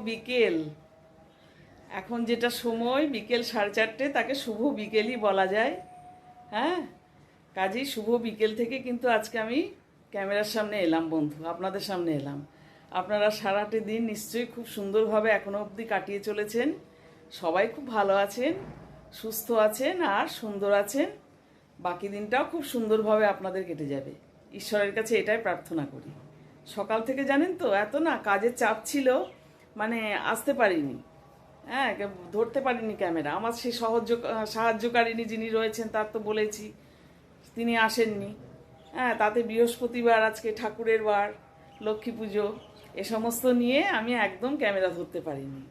বিকেল। এখন যেটা সময় বিকেল 4:30, তাকে শুভ বিকেলই বলা যায়। হ্যাঁ, কাজেই শুভ বিকেল থেকে কিন্তু আজকে আমি ক্যামেরার সামনে এলাম বন্ধু, আপনাদের সামনে এলাম। আপনারা সারাটি দিন নিশ্চয়ই খুব সুন্দরভাবে এখনো অবধি কাটিয়ে চলেছেন। সবাই খুব ভালো আছেন, সুস্থ আছেন আর সুন্দর আছেন। বাকি দিনটাও খুব সুন্দরভাবে আপনাদের কেটে যাবে, ঈশ্বরের কাছে এটাই প্রার্থনা করি। সকাল থেকে জানেন তো এত না কাজের চাপ ছিল, মানে আসতে পারিনি। হ্যাঁ, ধরতে পারিনি ক্যামেরা। আমার সেই সাহায্যকারিনী যিনি রয়েছেন তার তো বলেছি, তিনি আসেননি। হ্যাঁ, তাতে বৃহস্পতিবার, আজকে ঠাকুরের বার, লক্ষ্মী পুজো, এ সমস্ত নিয়ে আমি একদম ক্যামেরা ধরতে পারিনি।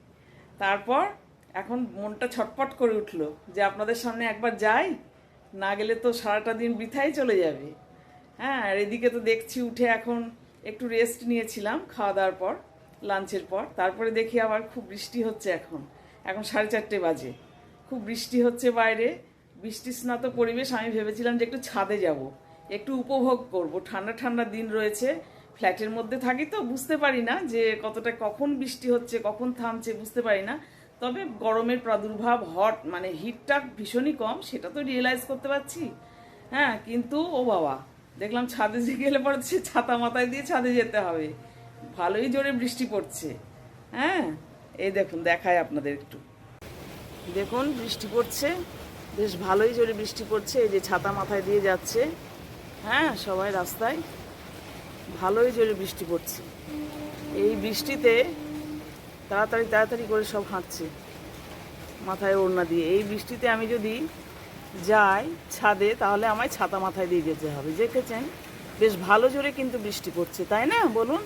তারপর এখন মনটা ছটফট করে উঠলো যে আপনাদের সামনে একবার যাই, না গেলে তো সারাটা দিন বৃথাই চলে যাবে। হ্যাঁ, আর এদিকে তো দেখছি উঠে এখন একটু রেস্ট নিয়েছিলাম খাওয়া দাওয়ার পর, লাঞ্চের পর। তারপরে দেখি আবার খুব বৃষ্টি হচ্ছে। এখন 4:30 বাজে, খুব বৃষ্টি হচ্ছে বাইরে। বৃষ্টি স্নাত পরিবেশ। আমি ভেবেছিলাম যে একটু ছাদে যাব, একটু উপভোগ করব। ঠান্ডা ঠান্ডা দিন রয়েছে, ফ্ল্যাটের মধ্যে থাকি তো বুঝতে পারি না যে কতটা কখন বৃষ্টি হচ্ছে কখন থামছে বুঝতে পারি না। তবে গরমের প্রাদুর্ভাব, মানে হিটটা ভীষণই কম, সেটা তো রিয়েলাইজ করতে পারছি। হ্যাঁ, কিন্তু ও বাবা, দেখলাম ছাদে গেলে পরে সে ছাতা মাথায় দিয়ে ছাদে যেতে হবে। ভালোই জোরে বৃষ্টি পড়ছে। হ্যাঁ, এই দেখুন, দেখায় আপনাদের একটু, দেখুন বৃষ্টি পড়ছে, বেশ ভালোই জোরে বৃষ্টি পড়ছে। এই যে ছাতা মাথায় দিয়ে যাচ্ছে, হ্যাঁ, সবাই রাস্তায়, ভালোই জোরে বৃষ্টি পড়ছে। এই বৃষ্টিতে তাড়াতাড়ি তাড়াতাড়ি করে সব হাঁটছে মাথায় ওড়না দিয়ে। এই বৃষ্টিতে আমি যদি যাই ছাদে, তাহলে আমায় ছাতা মাথায় দিয়ে যেতে হবে। দেখেছেন বেশ ভালো জোরে কিন্তু বৃষ্টি পড়ছে, তাই না বলুন?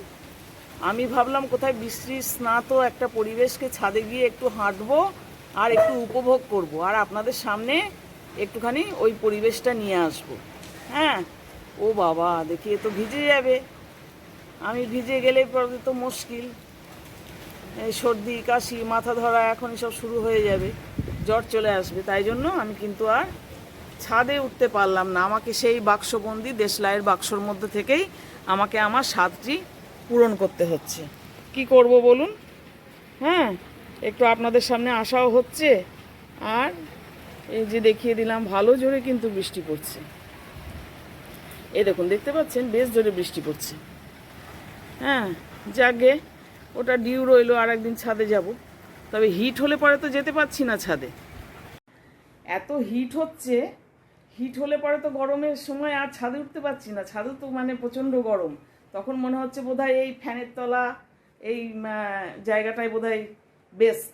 আমি ভাবলাম কোথায় বৃষ্টি স্নাত একটা পরিবেশকে ছাদে গিয়ে একটু হাঁটবো আর একটু উপভোগ করব, আর আপনাদের সামনে একটুখানি ওই পরিবেশটা নিয়ে আসবো। হ্যাঁ, ও বাবা, দেখি এ তো ভিজে যাবে। আমি ভিজে গেলে পরে তো মুশকিল, এই সর্দি কাশি মাথা ধরা এখন সব শুরু হয়ে যাবে, জ্বর চলে আসবে। তাই জন্য আমি কিন্তু আর ছাদে উঠতে পারলাম না। আমাকে সেই বাক্সবন্দি দেশলাইয়ের বাক্সর মধ্যে থেকেই আমাকে আমার স্বাদটি পূরণ করতে হচ্ছে। কি করব বলুন? হ্যাঁ, একটু আপনাদের সামনে আসাও হচ্ছে, আর এই যে দেখিয়ে দিলাম ভালো জোরে কিন্তু বৃষ্টি পড়ছে। এই দেখুন, দেখতে পাচ্ছেন বেশ জোরে বৃষ্টি পড়ছে। হ্যাঁ, যাগে ওটা ডিউ রইলো, আর একদিন ছাদে যাব। তবে হিট হলে পরে তো যেতে পারছি না ছাদে, এত হিট হচ্ছে। হিট হলে পরে তো গরমের সময় আর ছাদে উঠতে পারছি না। ছাদে তো মানে প্রচণ্ড গরম। তখন মনে হচ্ছে বোধহয় এই ফ্যানের তলা, এই জায়গাটাই বোধহয় বেস্ট,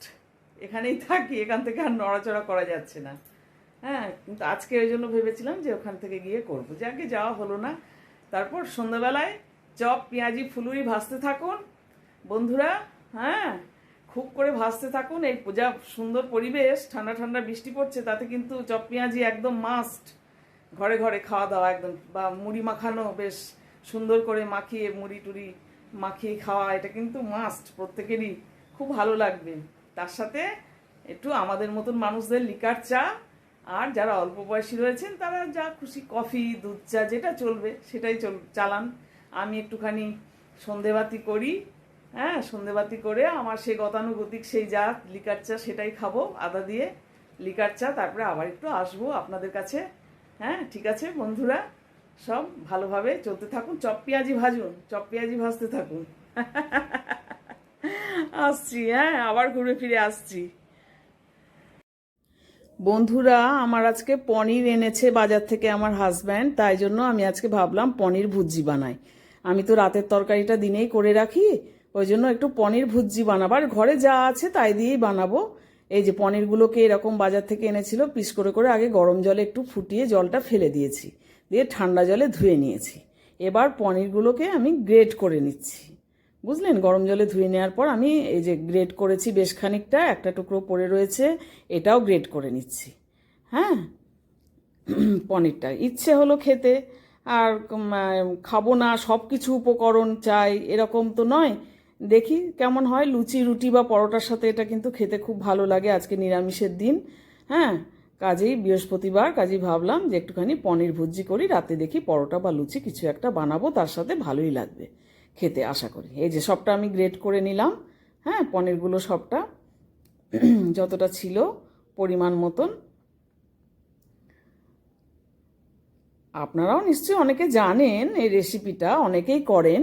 এখানেই থাকি, এখান থেকে আর নড়াচড়া করা যাচ্ছে না। হ্যাঁ, কিন্তু আজকে ওই জন্য ভেবেছিলাম যে ওখান থেকে গিয়ে করবো, যাকে যাওয়া হলো না। তারপর সন্ধ্যাবেলায় চপ পেঁয়াজি ফুলুরি ভাজতে থাকুন বন্ধুরা। হ্যাঁ, খুব করে ভাজতে থাকুন। এই যা সুন্দর পরিবেশ, ঠান্ডা ঠান্ডা বৃষ্টি পড়ছে, তাতে কিন্তু চপ পেঁয়াজি একদম মাস্ট। ঘরে ঘরে খাওয়া দাওয়া একদম, বা মুড়ি মাখানো বেশ সুন্দর করে মাখিয়ে, মুড়ি টুড়ি মাখিয়ে খাওয়া, এটা কিন্তু মাস্ট, প্রত্যেকেরই খুব ভালো লাগবে। তার সাথে একটু আমাদের মতন মানুষদের লিকার চা, আর যারা অল্প বয়সী রয়েছেন তারা যা খুশি কফি, দুধ চা, যেটা চলবে সেটাই চালান। আমি একটুখানি সন্ধেবাতি করি। হ্যাঁ, সন্ধেবাতি করে আমার সেই গতানুগতিক সেই যা লিকার চা সেটাই খাবো, আদা দিয়ে লিকার চা। তারপরে আবার একটু আসবো আপনাদের কাছে। হ্যাঁ, ঠিক আছে বন্ধুরা, সব ভালোভাবে চলতে থাকুন। চপ পেঁয়াজি ভাজুন, চপ পেঁয়াজি ভাজতে থাকুন। আসছি, হ্যাঁ, আবার ঘুরে ফিরে আসছি। বন্ধুরা, আমার আজকে পনির এনেছে বাজার থেকে আমার হাজব্যান্ড, তাই জন্য আমি আজকে ভাবলাম পনির ভুজি বানাই। আমি তো রাতের তরকারিটা দিনেই করে রাখি, ওই জন্য একটু পনির ভুজি বানাবার, ঘরে যা আছে তাই দিয়েই বানাবো। এই যে পনিরগুলোকে এরকম বাজার থেকে এনেছিল, পিস করে করে আগে গরম জলে একটু ফুটিয়ে জলটা ফেলে দিয়েছি, দিয়ে ঠান্ডা জলে ধুয়ে নিয়েছি। এবার পনিরগুলোকে আমি গ্রেট করে নিচ্ছি, বুঝলেন? গরম জলে ধুয়ে নেওয়ার পর আমি এই যে গ্রেট করেছি বেশ খানিকটা, একটা টুকরো পড়ে রয়েছে, এটাও গ্রেট করে নিচ্ছি। হ্যাঁ, পনিরটা ইচ্ছে হলো খেতে, আর খাবো না, সব কিছু উপকরণ চাই এরকম তো নয়। দেখি কেমন হয়, লুচি রুটি বা পরোটার সাথে এটা কিন্তু খেতে খুব ভালো লাগে। আজকে নিরামিষের দিন। হ্যাঁ, কাজেই বৃহস্পতিবার, কাজেই ভাবলাম যে একটুখানি পনির ভুজি করি, রাতে দেখি পরোটা বা লুচি কিছু একটা বানাবো, তার সাথে ভালোই লাগবে খেতে আশা করি। এই যে সবটা আমি গ্রেট করে নিলাম। হ্যাঁ, পনিরগুলো সবটা যতটা ছিল পরিমাণ মতন। আপনারাও নিশ্চয়ই অনেকে জানেন এই রেসিপিটা, অনেকেই করেন।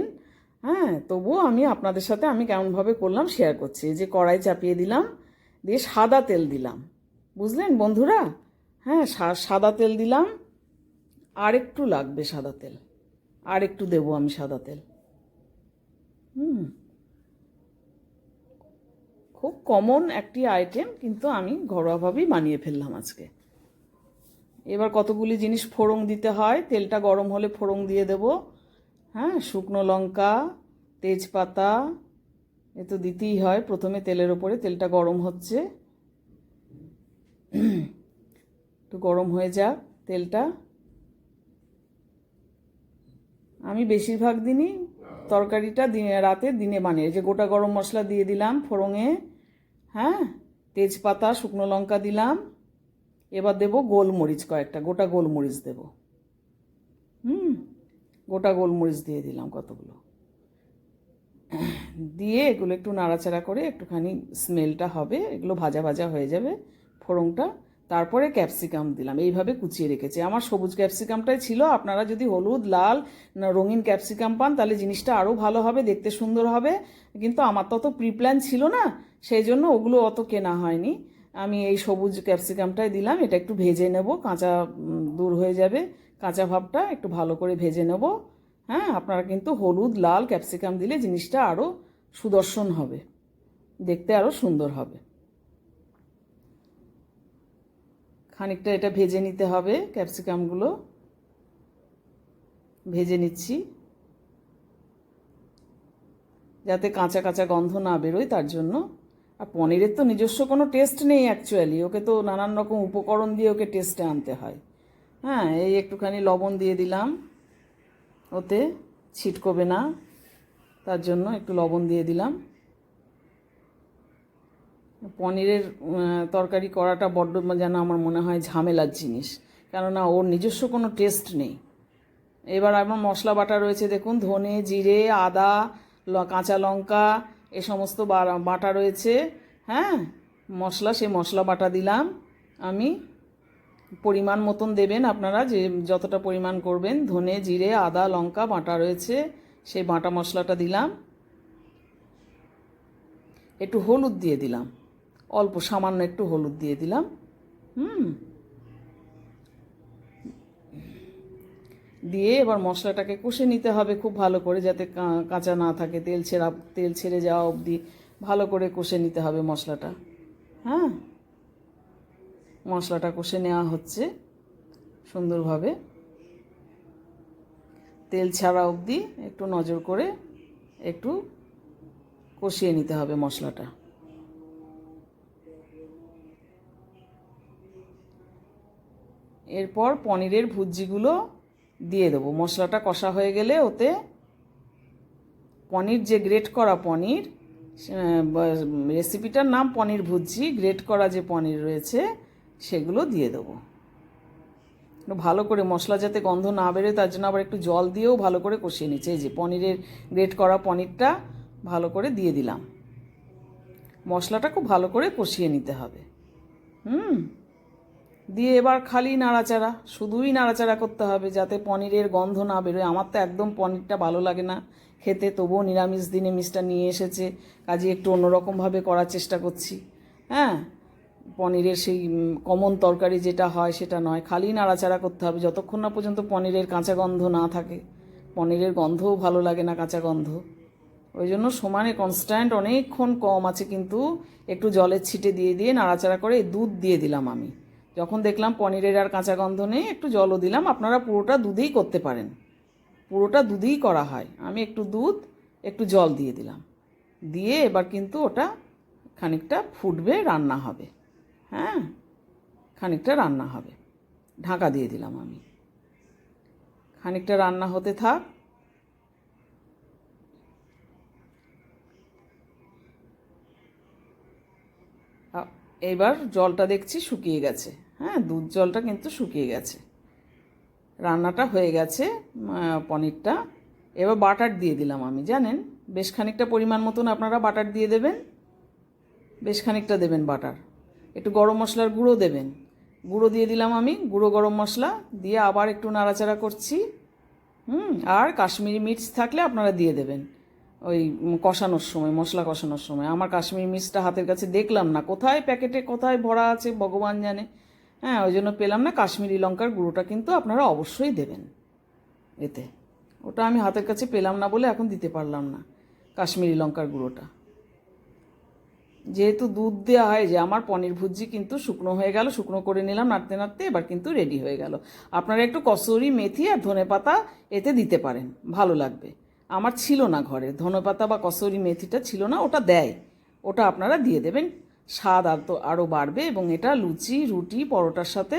হ্যাঁ, তবুও আমি আপনাদের সাথে আমি কেমনভাবে করলাম শেয়ার করছি। এই যে কড়াই চাপিয়ে দিলাম, দিয়ে সাদা তেল দিলাম, বুঝলেন বন্ধুরা? হ্যাঁ, সাদা তেল দিলাম, আর একটু লাগবে সাদা তেল, আর একটু দেবো আমি সাদা তেল। খুব কমন একটি আইটেম, কিন্তু আমি ঘরোয়াভাবেই বানিয়ে ফেললাম আজকে। এবার কতগুলি জিনিস ফোড়ন দিতে হয়, তেলটা গরম হলে ফোড়ন দিয়ে দেব। হ্যাঁ, শুকনো লঙ্কা, তেজপাতা, এ তো দিতেই হয় প্রথমে তেলের ওপরে। তেলটা গরম হচ্ছে, একটু গরম হয়ে যাক তেলটা। আমি বেশিরভাগ দিনই তরকারিটা রাতে দিনে বানিয়ে, যে গোটা গরম মশলা দিয়ে দিলাম ফোড়নে, হ্যাঁ, তেজপাতা, শুকনো লঙ্কা দিলাম। এবার দেব গোলমরিচ, কয়েকটা গোটা গোলমরিচ দেব। গোটা গোলমরিচ দিয়ে দিলাম কতগুলো, দিয়ে এগুলো একটু নাড়াচাড়া করে একটুখানি স্মেলটা হবে, এগুলো ভাজা ভাজা হয়ে যাবে ফোড়নটা। তারপরে ক্যাপসিকাম দিলাম, এইভাবে কুচিয়ে রেখেছি। আমার সবুজ ক্যাপসিকামটাই ছিল, আপনারা যদি হলুদ, লাল, রঙিন ক্যাপসিকাম পান তাহলে জিনিসটা আরও ভালো হবে, দেখতে সুন্দর হবে। কিন্তু আমার তো অত প্রিপ্ল্যান ছিল না, সেই জন্য ওগুলো অত কেনা হয়নি। আমি এই সবুজ ক্যাপসিকামটাই দিলাম। এটা একটু ভেজে নেব, কাঁচা দূর হয়ে যাবে, কাঁচা ভাবটা একটু ভালো করে ভেজে নেব। হ্যাঁ, আপনারা কিন্তু হলুদ, লাল ক্যাপসিকাম দিলে জিনিসটা আরও সুদর্শন হবে, দেখতে আরও সুন্দর হবে। খানিকটা এটা ভেজে নিতে হবে, ক্যাপসিকামগুলো ভেজে নিচ্ছি যাতে কাঁচা কাঁচা গন্ধ না বেরোয়, তার জন্য। আর পনিরের তো নিজস্ব কোনো টেস্ট নেই অ্যাকচুয়ালি, ওকে তো নানান রকম উপকরণ দিয়ে ওকে টেস্টে আনতে হয়। হ্যাঁ, এই একটুখানি লবণ দিয়ে দিলাম, ওতে ছিটকবে না, তার জন্য একটু লবণ দিয়ে দিলাম। পনিরের তরকারি করাটা বড্ড যেন আমার মনে হয় ঝামেলার জিনিস, কেননা ওর নিজস্ব কোনো টেস্ট নেই। এবার আমার মশলা বাটা রয়েছে, দেখুন, ধনে, জিরে, আদা, কাঁচা লঙ্কা, এ সমস্ত বাটা রয়েছে। হ্যাঁ, মশলা, সেই মশলা বাটা দিলাম আমি। পরিমাণ মতন দেবেন আপনারা, যে যতটা পরিমাণ করবেন। ধনে, জিরে, আদা, লঙ্কা বাটা রয়েছে, সেই বাটা মশলাটা দিলাম। একটু হলুদ দিয়ে দিলাম, অল্প সামান্য একটু হলুদ দিয়ে দিলাম। দিয়ে এবার মশলাটাকে কষে নিতে হবে খুব ভালো করে, যাতে কাঁচা না থাকে, তেল ছেড়ে যাওয়া অবধি ভালো করে কষে নিতে হবে মশলাটা। হ্যাঁ, মশলাটা কষে নেওয়া হচ্ছে সুন্দরভাবে, তেল ছাড়া অবধি একটু নজর করে একটু কষিয়ে নিতে হবে মশলাটা। এরপর পনিরের ভুজিগুলো দিয়ে দেবো। মশলাটা কষা হয়ে গেলে ওতে পনির, যে গ্রেট করা পনির, রেসিপিটার নাম পনির ভুজি, গ্রেট করা যে পনির রয়েছে সেগুলো দিয়ে দেবো। ভালো করে মশলা যাতে গন্ধ না বেরোয়, তার জন্য আবার একটু জল দিয়েও ভালো করে কষিয়ে নিচ্ছে। এই যে পনিরের গ্রেট করা পনিরটা ভালো করে দিয়ে দিলাম। মশলাটা খুব ভালো করে কষিয়ে নিতে হবে। দিয়ে এবার খালি নাড়াচাড়া, শুধুই নাড়াচাড়া করতে হবে যাতে পনিরের গন্ধ না বেরোয়। আমার তো একদম পনিরটা ভালো লাগে না খেতে, তবুও নিরামিষ দিনে মিষ্টা নিয়ে এসেছে, কাজে একটু অন্যরকমভাবে করার চেষ্টা করছি। হ্যাঁ, পনিরের সেই কমন তরকারি যেটা হয় সেটা নয়, খালি নাড়াচাড়া করতে হবে যতক্ষণ না পর্যন্ত পনিরের কাঁচা গন্ধ না থাকে। পনিরের গন্ধও ভালো লাগে না, কাঁচা গন্ধ। ওই জন্য সমানে কনস্ট্যান্ট অনেকক্ষণ কম আছে, কিন্তু একটু জলের ছিটে দিয়ে দিয়ে নাড়াচাড়া করে দুধ দিয়ে দিলাম আমি। যখন দেখলাম পনিরের আর কাঁচা গন্ধ নেই, একটু জলও দিলাম। আপনারা পুরোটা দুধেই করতে পারেন, পুরোটা দুধেই করা হয়। আমি একটু দুধ, একটু জল দিয়ে দিলাম। দিয়ে এবার কিন্তু ওটা খানিকটা ফুটবে, রান্না হবে। হ্যাঁ, খানিকটা রান্না হবে, ঢাকা দিয়ে দিলাম আমি। খানিকটা রান্না হতে থাক। এবার জলটা দেখছি শুকিয়ে গেছে। হ্যাঁ, দুধ জলটা কিন্তু শুকিয়ে গেছে, রান্নাটা হয়ে গেছে পনিরটা। এবার বাটার দিয়ে দিলাম আমি, জানেন, বেশ খানিকটা পরিমাণ মতন আপনারা বাটার দিয়ে দেবেন। বেশ খানিকটা দেবেন বাটার, একটু গরম মশলার গুঁড়ো দেবেন, গুঁড়ো দিয়ে দিলাম আমি, গুঁড়ো গরম মশলা দিয়ে আবার একটু নাড়াচাড়া করছি। আর কাশ্মীরি মির্চ থাকলে আপনারা দিয়ে দেবেন ওই কষানোর সময়, মশলা কষানোর সময়। আমার কাশ্মীরি মির্চটা হাতের কাছে দেখলাম না, কোথায় প্যাকেটে কোথায় ভরা আছে ভগবান জানে। হ্যাঁ, ওই জন্য পেলাম না। কাশ্মীরি লঙ্কার গুঁড়োটা কিন্তু আপনারা অবশ্যই দেবেন এতে। ওটা আমি হাতের কাছে পেলাম না বলে এখন দিতে পারলাম না কাশ্মীরি লঙ্কার গুঁড়োটা। যেহেতু দুধ দেওয়া হয়, যে আমার পনির ভুজি কিন্তু শুকনো হয়ে গেল, শুকনো করে নিলাম নাড়তে নাড়তে, এবার কিন্তু রেডি হয়ে গেল। আপনারা একটু কসুরি মেথি আর ধনেপাতা এতে দিতে পারেন, ভালো লাগবে। আমার ছিল না ঘরে ধনেপাতা বা কসুরি মেথিটা ছিল না, ওটা দেয়, ওটা আপনারা দিয়ে দেবেন, স্বাদ আর তো আরও বাড়বে। এবং এটা লুচি, রুটি, পরোটার সাথে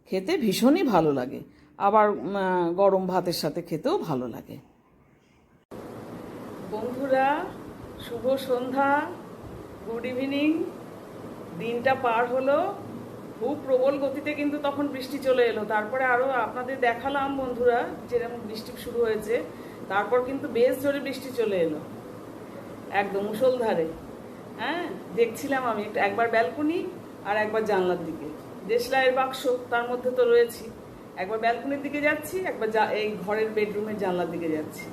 খেতে ভীষণই ভালো লাগে, আবার গরম ভাতের সাথে খেতেও ভালো লাগে। বন্ধুরা, শুভ সন্ধ্যা, গুড ইভিনিং। দিনটা পার হলো, খুব প্রবল গতিতে কিন্তু তখন বৃষ্টি চলে এলো। তারপরে আরও আপনাদের দেখালাম বন্ধুরা যেরকম বৃষ্টি শুরু হয়েছে, তারপর কিন্তু বেশ জোরে বৃষ্টি চলে এলো, একদম মুষলধারে। হ্যাঁ, দেখছিলাম আমি একবার ব্যালকনি আর একবার জানলার দিকে, দেশলাইয়ের বাক্স তার মধ্যে তো রয়েছি, একবার ব্যালকনির দিকে যাচ্ছি, একবার এই ঘরের বেডরুমের জানলার দিকে যাচ্ছি,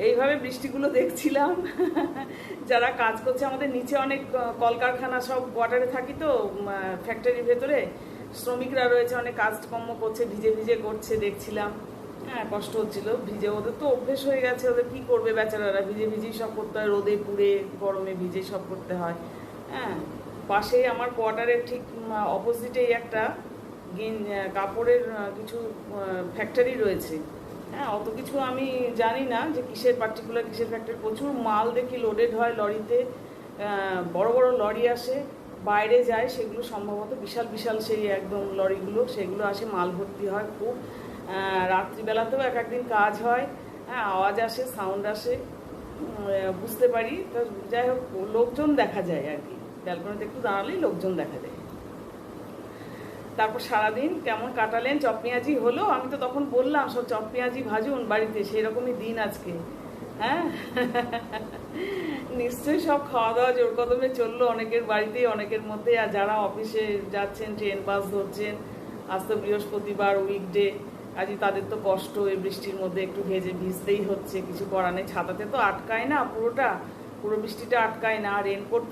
এইভাবে বৃষ্টিগুলো দেখছিলাম। যারা কাজ করছে, আমাদের নিচে অনেক কলকারখানা, সব কোয়ার্টারে থাকি তো, ফ্যাক্টরির ভেতরে শ্রমিকরা রয়েছে, অনেক কাজকর্ম করছে, ভিজে ভিজে করছে, দেখছিলাম। হ্যাঁ, কষ্ট হচ্ছিল ভিজে, ওদের তো অভ্যেস হয়ে গেছে, ওদের কী করবে বেচারারা, ভিজে ভিজেই সব করতে হয়, রোদে পুড়ে গরমে ভিজে সব করতে হয়। হ্যাঁ, পাশেই আমার কোয়ার্টারের ঠিক অপোজিটেই একটা কাপড়ের কিছু ফ্যাক্টরি রয়েছে। হ্যাঁ, অত কিছু আমি জানি না যে কিসের পার্টিকুলার কিসের ফ্যাক্টরি। প্রচুর মাল দেখি লোডেড হয় লরিতে, বড় বড় লরি আসে, বাইরে যায়, সেগুলো সম্ভবত বিশাল বিশাল সেই একদম লরিগুলো, সেগুলো আসে, মাল ভর্তি হয় খুব। রাত্রিবেলাতেও এক একদিন কাজ হয়। হ্যাঁ, আওয়াজ আসে, সাউন্ড আসে, বুঝতে পারি। তো যাই হোক, লোকজন দেখা যায় আর কি, ব্যালকনিতে একটু দাঁড়ালেই লোকজন দেখা যায়। তারপর সারাদিন কেমন কাটালেন? চপ পেঁয়াজি হলো? আমি তো তখন বললাম সব চপ পেঁয়াজি ভাজুন বাড়িতে, সেই রকমই দিন আজকে। হ্যাঁ, নিশ্চয়ই সব খাওয়া দাওয়া জোর কদমে চললো অনেকের বাড়িতেই, অনেকের মধ্যে। আর যারা অফিসে যাচ্ছেন, ট্রেন বাস ধরছেন, আজ তো বৃহস্পতিবার, উইকডে, আজই তাদের তো কষ্ট, এই বৃষ্টির মধ্যে একটু ভিজতেই হচ্ছে, কিছু করার নেই। ছাতাতে তো আটকায় না, পুরো বৃষ্টিটা আটকায় না। রেনকোট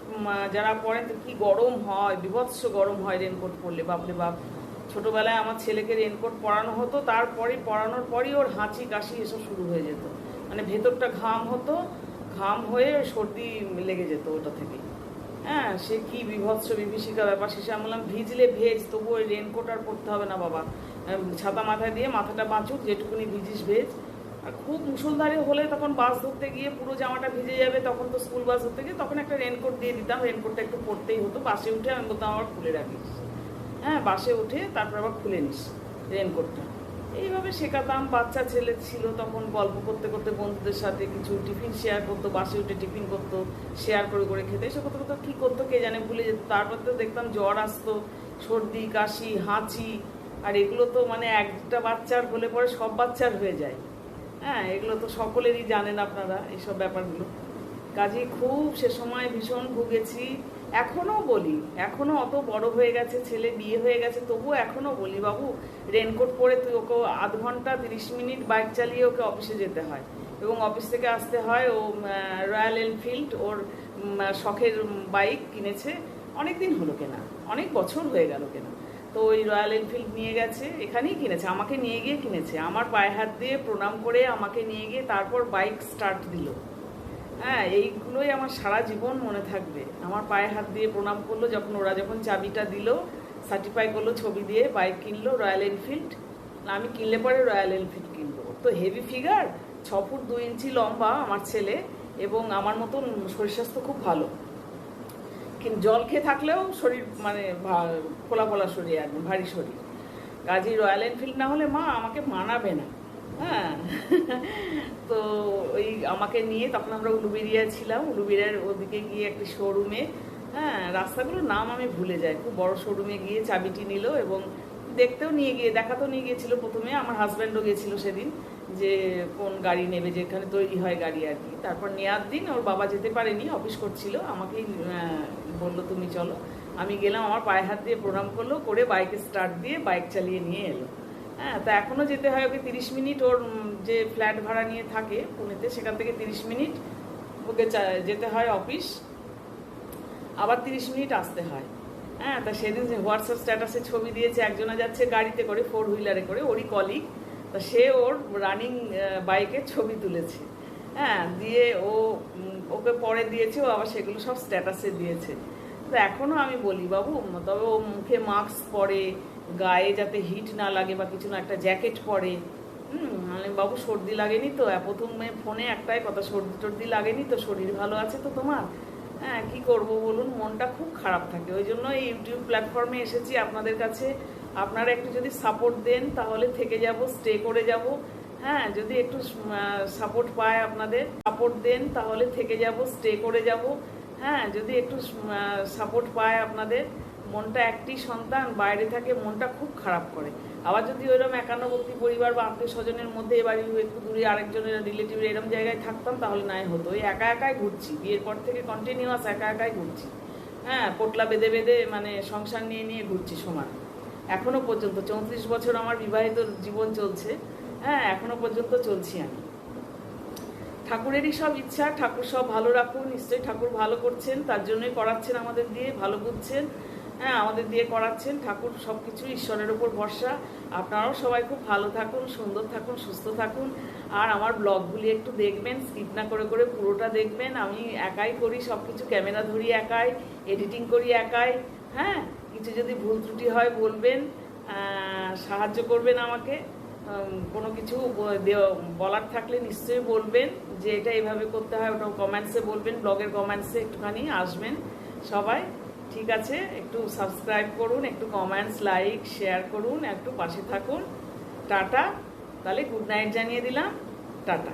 যারা পরেন তো কি গরম হয়, বিভৎস গরম হয় রেনকোট পরলে, বাপরে বাপ। ছোটোবেলায় আমার ছেলেকে রেনকোট পরানো হতো, পরানোর পরই ওর হাঁচি কাশি এসব শুরু হয়ে যেত, মানে ভেতরটা ঘাম হতো, ঘাম হয়ে সর্দি লেগে যেত ওটা থেকে। হ্যাঁ, সে কি বিভৎস বিভীষিকা ব্যাপার। শেষে আমি বললাম ভিজলে ভেজ, তবু ওই রেনকোট আর পরতে হবে না বাবা, ছাতা মাথায় দিয়ে মাথাটা বাঁচুক, যেটুকুনি ভিজিস ভেজ। আর খুব মুষলধারে হলে তখন বাস ধরতে গিয়ে পুরো জামাটা ভিজে যাবে, তখন তো স্কুল বাস ধরতে গিয়ে তখন একটা রেনকোট দিয়ে দিতাম, রেনকোটটা একটু পরতেই হতো। বাসে উঠে আমি বলতাম আবার খুলে রাখিস, হ্যাঁ, বাসে উঠে তারপর আবার খুলে নিস রেনকোটটা। এইভাবে শেখাতাম। বাচ্চা ছেলে ছিল তখন, গল্প করতে করতে বন্ধুদের সাথে কিছু টিফিন শেয়ার করতো, বাসে উঠে টিফিন করতো, শেয়ার করে করে খেতে, এসব করতে করতে কী করতো কে জানে, ভুলে যেত। তারপর তো দেখতাম জ্বর আসতো, সর্দি কাশি হাঁচি, আর এগুলো তো মানে একটা বাচ্চার হলে পরে সব বাচ্চার হয়ে যায়। হ্যাঁ, এগুলো তো সকলেরই জানেন আপনারা এইসব ব্যাপারগুলো। কাজেই খুব সে সময় ভীষণ ভুগেছি। এখনও বলি, এখনও অত বড় হয়ে গেছে ছেলে, বিয়ে হয়ে গেছে, তবুও এখনও বলি বাবু রেনকোট পরে তুই ওকে 0.5 ঘন্টা 30 মিনিট বাইক চালিয়ে ওকে অফিসে যেতে হয়, এবং অফিস থেকে আসতে হয়। ও রয়্যাল এনফিল্ড, ওর শখের বাইক কিনেছে, অনেক দিন হলো কেনা, অনেক বছর হয়ে গেল কেনা। তো ওই রয়্যাল এনফিল্ড নিয়ে গেছে, এখানেই কিনেছে, আমাকে নিয়ে গিয়ে কিনেছে, আমার পায়ে হাত দিয়ে প্রণাম করে আমাকে নিয়ে গিয়ে তারপর বাইক স্টার্ট দিল। হ্যাঁ, এইগুলোই আমার সারা জীবন মনে থাকবে। আমার পায়ে হাত দিয়ে প্রণাম করলো, ওরা যখন চাবিটা দিল, সার্টিফাই করলো ছবি দিয়ে, বাইক কিনলো রয়্যাল এনফিল্ড। আমি কিনলে পরে রয়্যাল এনফিল্ড কিনবো। তো হেভি ফিগার, 6 ফুট 2 ইঞ্চি লম্বা আমার ছেলে, এবং আমার মতন শরীর স্বাস্থ্য খুব ভালো, কিন্তু জল খেয়ে থাকলেও শরীর মানে ফোলা ফোলা শরীর, একদম ভারী শরীর। কাজেই রয়্যাল এনফিল্ড না হলে মা আমাকে মানাবে না। হ্যাঁ, তো ওই আমাকে নিয়ে তখন আমরা উলুবেরিয়া ছিলাম, উলুবেরিয়ার ওদিকে গিয়ে একটি শোরুমে, হ্যাঁ, রাস্তাগুলোর নাম আমি ভুলে যাই, খুব বড় শোরুমে গিয়ে চাবিটি নিল, এবং দেখতেও নিয়ে গিয়ে দেখাতেও নিয়ে গিয়েছিল প্রথমে। আমার হাজব্যান্ডও গিয়েছিল সেদিন, যে কোন গাড়ি নেবে, যেখানে তৈরি হয় গাড়ি আর কি। তারপর নেওয়ার দিন ওর বাবা যেতে পারেনি, অফিস করছিল, আমাকেই বললো তুমি চলো। আমি গেলাম, আমার পায়ে হাত দিয়ে প্রণাম করলো, করে বাইকে স্টার্ট দিয়ে বাইক চালিয়ে নিয়ে এলো। হ্যাঁ, তা এখনও যেতে হয় ওকে 30 মিনিট, ওর যে ফ্ল্যাট ভাড়া নিয়ে থাকে পুনেতে, সেখান থেকে 30 মিনিট ওকে যেতে হয় অফিস, আবার 30 মিনিট আসতে হয়। হ্যাঁ, তা সেদিন হোয়াটসঅ্যাপ স্ট্যাটাসে ছবি দিয়েছে, একজনা যাচ্ছে গাড়িতে করে, 4 হুইলারে করে, ওরই কলিগ। তা সে ওর রানিং বাইকের ছবি তুলেছে। হ্যাঁ, দিয়ে ওকে পরে দিয়েছে, ও আবার সেগুলো সব স্ট্যাটাসে দিয়েছে। তো এখনও আমি বলি বাবু, তবে ও মুখে মাস্ক পরে, গায়ে যাতে হিট না লাগে বা কিছু না, একটা জ্যাকেট পরে। মানে বাবু সর্দি লাগেনি তো? প্রথমে ফোনে একটাই কথা, সর্দি টর্দি লাগেনি তো? শরীর ভালো আছে তো তোমার? হ্যাঁ, কি করব বলুন, মনটা খুব খারাপ থাকে। ওই জন্য এই ইউটিউব প্ল্যাটফর্মে এসেছি আপনাদের কাছে। আপনারা একটু যদি সাপোর্ট দেন তাহলে থেকে যাব, স্টে করে যাব। হ্যাঁ, যদি একটু সাপোর্ট পায়, আপনাদের সাপোর্ট দেন তাহলে থেকে যাব, স্টে করে যাব। হ্যাঁ, যদি একটু সাপোর্ট পায় আপনাদের। মনটা একটি সন্তান বাইরে থাকে, মনটা খুব খারাপ করে। আবার যদি ওইরকম একান্নবর্তী পরিবার বা আত্মীয় স্বজনের মধ্যে, এবার একটু দূরে আরেকজনের রিলেটিভের এরকম জায়গায় থাকতাম তাহলে নাই হতো। ওই একা একাই ঘুরছি, বিয়ের পর থেকে কন্টিনিউয়াস একা একাই ঘুরছি। হ্যাঁ, পোটলা বেঁধে বেঁধে মানে সংসার নিয়ে নিয়ে ঘুরছি সমান। এখনো পর্যন্ত 34 বছর আমার বিবাহিত জীবন চলছে। হ্যাঁ, এখনো পর্যন্ত চলছি আমি। ঠাকুরেরই সব ইচ্ছা, ঠাকুর সব ভালো রাখুন। নিশ্চয়ই ঠাকুর ভালো করছেন, তার জন্যই করাচ্ছেন আমাদের দিয়ে, ভালো বুঝছেন। হ্যাঁ, আমাদের দিয়ে করাচ্ছেন ঠাকুর, সব কিছু ঈশ্বরের ওপর ভরসা। আপনারাও সবাই খুব ভালো থাকুন, সুন্দর থাকুন, সুস্থ থাকুন। আর আমার ব্লগগুলি একটু দেখবেন, স্কিপ না করে করে পুরোটা দেখবেন। আমি একাই করি সব কিছু, ক্যামেরা ধরি একাই, এডিটিং করি একাই। হ্যাঁ, কিছু যদি ভুল ত্রুটি হয় বলবেন, সাহায্য করবেন আমাকে। কোনো কিছু বলার থাকলে নিশ্চয়ই বলবেন যে এটা এভাবে করতে হয়, ওটা কমেন্টসে বলবেন, ব্লগের কমেন্টসে একটুখানি আসবেন সবাই। ঠিক আছে, একটু সাবস্ক্রাইব করুন, একটু কমেন্টস, লাইক, শেয়ার করুন, একটু পাশে থাকুন। টাটা, তাহলে গুড নাইট জানিয়ে দিলাম। টাটা।